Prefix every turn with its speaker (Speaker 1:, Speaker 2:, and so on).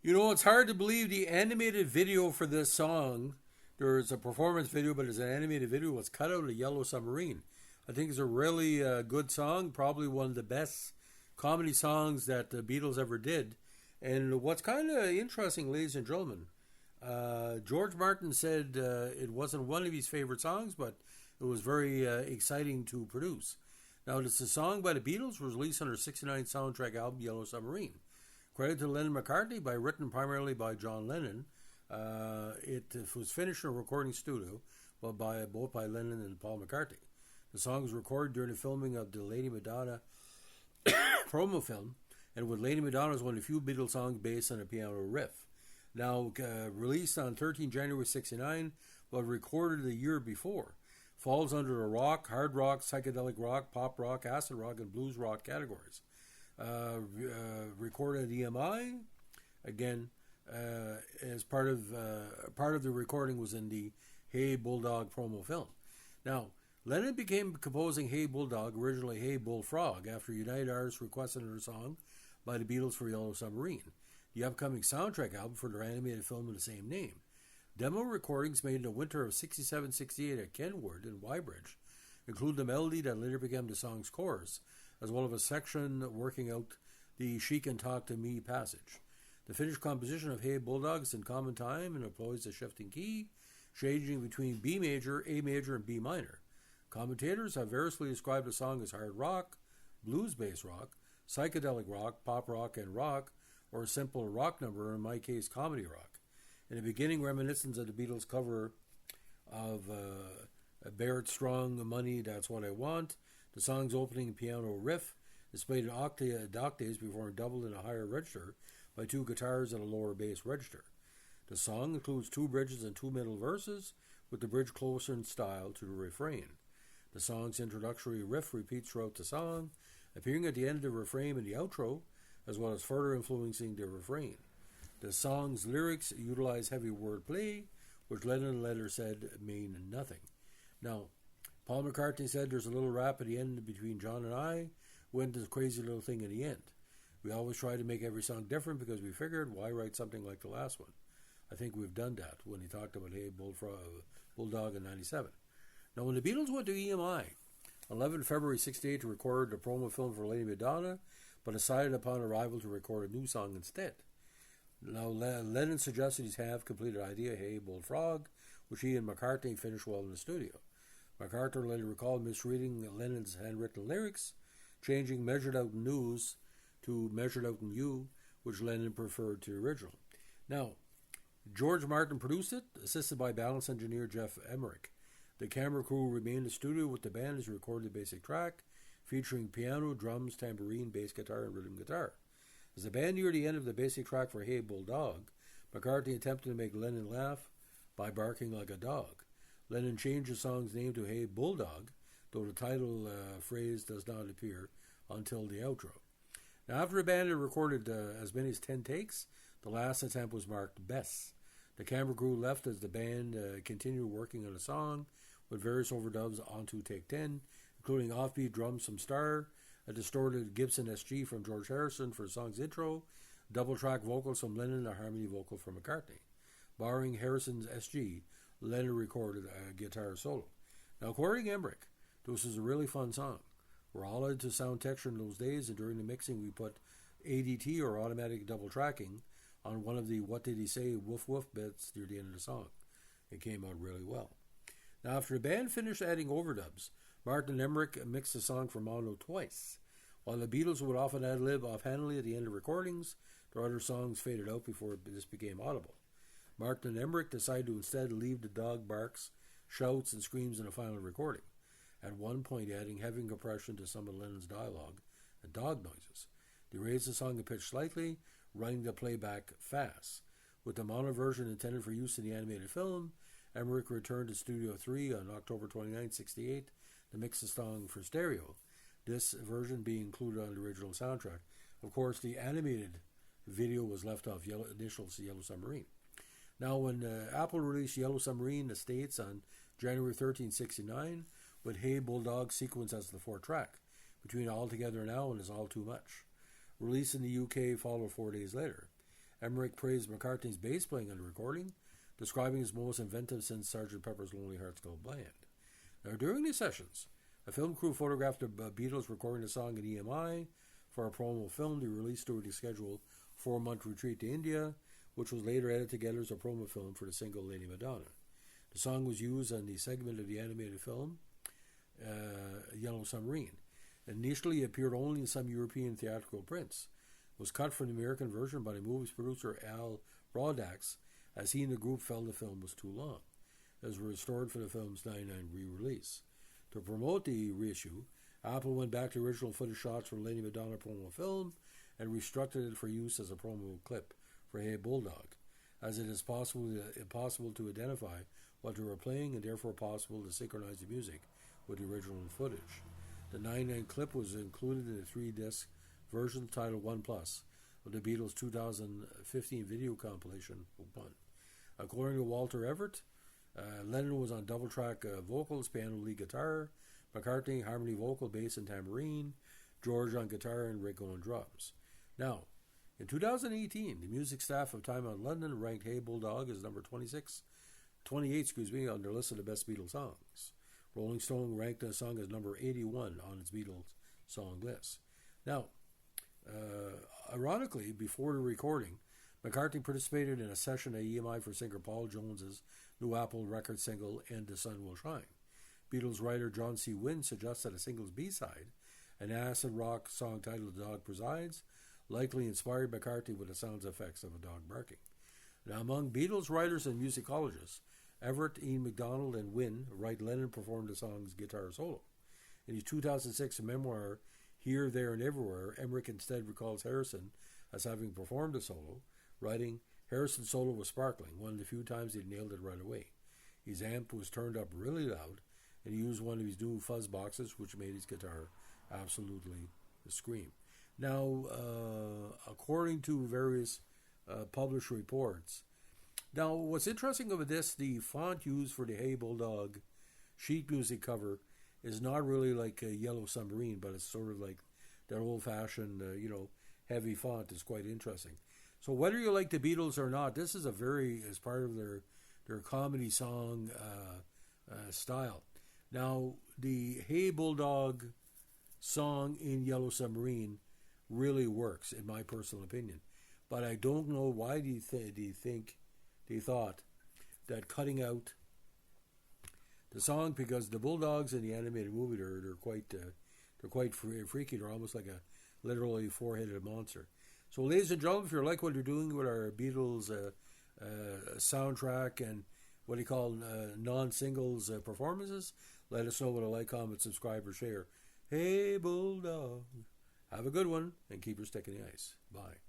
Speaker 1: You know, it's hard to believe the animated video for this song. There's a performance video, but it's an animated video. Was cut out of Yellow Submarine. I think it's a really good song, probably one of the best comedy songs that the Beatles ever did. And what's kind of interesting, ladies and gentlemen, George Martin said it wasn't one of his favorite songs, but it was very exciting to produce. Now, it's a song by the Beatles, was released on their '69 soundtrack album, Yellow Submarine. Credited to Lennon-McCartney, written primarily by John Lennon. It was finished in a recording studio, both by Lennon and Paul McCartney. The song was recorded during the filming of the Lady Madonna promo film, and with Lady Madonna is one of the few Beatles songs based on a piano riff. Now, released on 13 January 69, but recorded the year before. Falls under the rock, hard rock, psychedelic rock, pop rock, acid rock, and blues rock categories. Recorded at EMI. Again, as part of the recording was in the Hey Bulldog promo film. Now, Lennon began composing Hey Bulldog, originally Hey Bullfrog, after United Artists requested a song by the Beatles for Yellow Submarine, the upcoming soundtrack album for their animated film of the same name. Demo recordings made in the winter of '67-'68 at Kenwood in Weybridge include the melody that later became the song's chorus, as well as a section working out the She Can Talk to Me passage. The finished composition of Hey Bulldog is in common time and employs a shifting key, changing between B major, A major, and B minor. Commentators have variously described the song as hard rock, blues-based rock, psychedelic rock, pop rock, and rock, or a simple rock number, in my case, comedy rock. In the beginning, reminiscence of the Beatles' cover of Barrett Strong, Money, That's What I Want. The song's opening piano riff is played in octaves before doubled in a higher register by two guitars and a lower bass register. The song includes two bridges and two middle verses, with the bridge closer in style to the refrain. The song's introductory riff repeats throughout the song, appearing at the end of the refrain and the outro, as well as further influencing the refrain. The song's lyrics utilize heavy wordplay, which Lennon later said mean nothing. Now, Paul McCartney said there's a little rap at the end between John and I, went this crazy little thing in the end. We always try to make every song different because we figured, why write something like the last one? I think we've done that when he talked about Hey Bulldog in '97. Now, when the Beatles went to EMI, 11 February '68 to record the promo film for Lady Madonna, but decided upon arrival to record a new song instead. Now, Lennon suggested his half-completed idea, Hey Bullfrog, which he and McCartney finished well in the studio. McCartney later recalled misreading Lennon's handwritten lyrics, changing Measured Out in News to Measured Out in You, which Lennon preferred to the original. Now, George Martin produced it, assisted by balance engineer Jeff Emmerich. The camera crew remained in the studio with the band as he recorded the basic track, featuring piano, drums, tambourine, bass guitar, and rhythm guitar. As the band neared the end of the basic track for Hey Bulldog, McCartney attempted to make Lennon laugh by barking like a dog. Lennon changed the song's name to Hey Bulldog, though the title phrase does not appear until the outro. Now, after the band had recorded as many as 10 takes, the last attempt was marked best. The camera crew left as the band continued working on the song with various overdubs onto take 10, including offbeat drums from Starr, a distorted Gibson SG from George Harrison for the song's intro, double-track vocals from Lennon, and a harmony vocal from McCartney. Barring Harrison's SG, Lennon recorded a guitar solo. Now, according to Emmerich, this was a really fun song. We're all into sound texture in those days, and during the mixing we put ADT, or automatic double tracking, on one of the What Did He Say woof woof bits near the end of the song. It came out really well. Now, after the band finished adding overdubs, Martin and Emmerich mixed the song for mono twice. While the Beatles would often ad-lib offhandedly at the end of recordings, their other songs faded out before this became audible. Martin and Emmerich decided to instead leave the dog barks, shouts, and screams in the final recording, at one point adding heavy compression to some of Lennon's dialogue and dog noises. They raised the song a pitch slightly, running the playback fast. With the mono version intended for use in the animated film, Emmerich returned to Studio 3 on October 29, '68 to mix the song for stereo, this version being included on the original soundtrack. Of course, the animated video was left off initials Yellow Submarine. Now, when Apple released Yellow Submarine in the States on January 13, '69, with Hey Bulldog sequence as the fourth track, between All Together Now and Is All Too Much. Release in the UK followed 4 days later. Emmerich praised McCartney's bass playing on the recording, describing his most inventive since Sgt. Pepper's Lonely Hearts Club Band. Now, during these sessions, a film crew photographed the Beatles recording the song in EMI for a promo film to be released during the scheduled 4-month retreat to India, which was later edited together as a promo film for the single Lady Madonna. The song was used on the segment of the animated film Yellow Submarine. Initially, it appeared only in some European theatrical prints. It was cut from the American version by the movie's producer Al Rodax, as he and the group felt the film was too long. It was restored for the film's 1999 re-release. To promote the reissue, Apple went back to the original footage shots for the Lady Madonna promo film and restructured it for use as a promo clip for Hey Bulldog, as it is impossible to identify what they were playing and therefore possible to synchronize the music with the original footage. The 99 clip was included in a 3-disc version titled 1 Plus of the Beatles' 2015 video compilation 1. According to Walter Everett, Lennon was on double-track vocals, piano, lead guitar, McCartney, harmony vocal, bass, and tambourine, George on guitar, and Ringo on drums. Now, in 2018, the music staff of Time Out London ranked Hey Bulldog as number 28 on their list of the best Beatles songs. Rolling Stone ranked the song as number 81 on its Beatles song list. Now, ironically, before the recording, McCartney participated in a session at EMI for singer Paul Jones's new Apple record single, And the Sun Will Shine. Beatles writer John C. Wynne suggested a single's B-side, an acid rock song titled The Dog Presides, likely inspired McCartney with the sound effects of a dog barking. Now, among Beatles writers and musicologists, Everett, Ian MacDonald, and Wynne write Lennon performed the song's guitar solo. In his 2006 memoir, Here, There, and Everywhere, Emmerich instead recalls Harrison as having performed the solo, writing, Harrison's solo was sparkling, one of the few times he nailed it right away. His amp was turned up really loud, and he used one of his new fuzz boxes, which made his guitar absolutely scream. Now, according to various published reports, now what's interesting about this, the font used for the Hey Bulldog sheet music cover is not really like a Yellow Submarine, but it's sort of like that old-fashioned, heavy font is quite interesting. So whether you like the Beatles or not, this is as part of their comedy song style. Now, the Hey Bulldog song in Yellow Submarine really works, in my personal opinion. But I don't know why they thought that cutting out the song, because the Bulldogs in the animated movie they're quite freaky. They're almost like a literally four-headed monster. So, ladies and gentlemen, if you like what you're doing with our Beatles soundtrack and what do you call non-singles performances, let us know with a like, comment, subscribe, or share. Hey Bulldog, have a good one and keep your stick in the ice. Bye.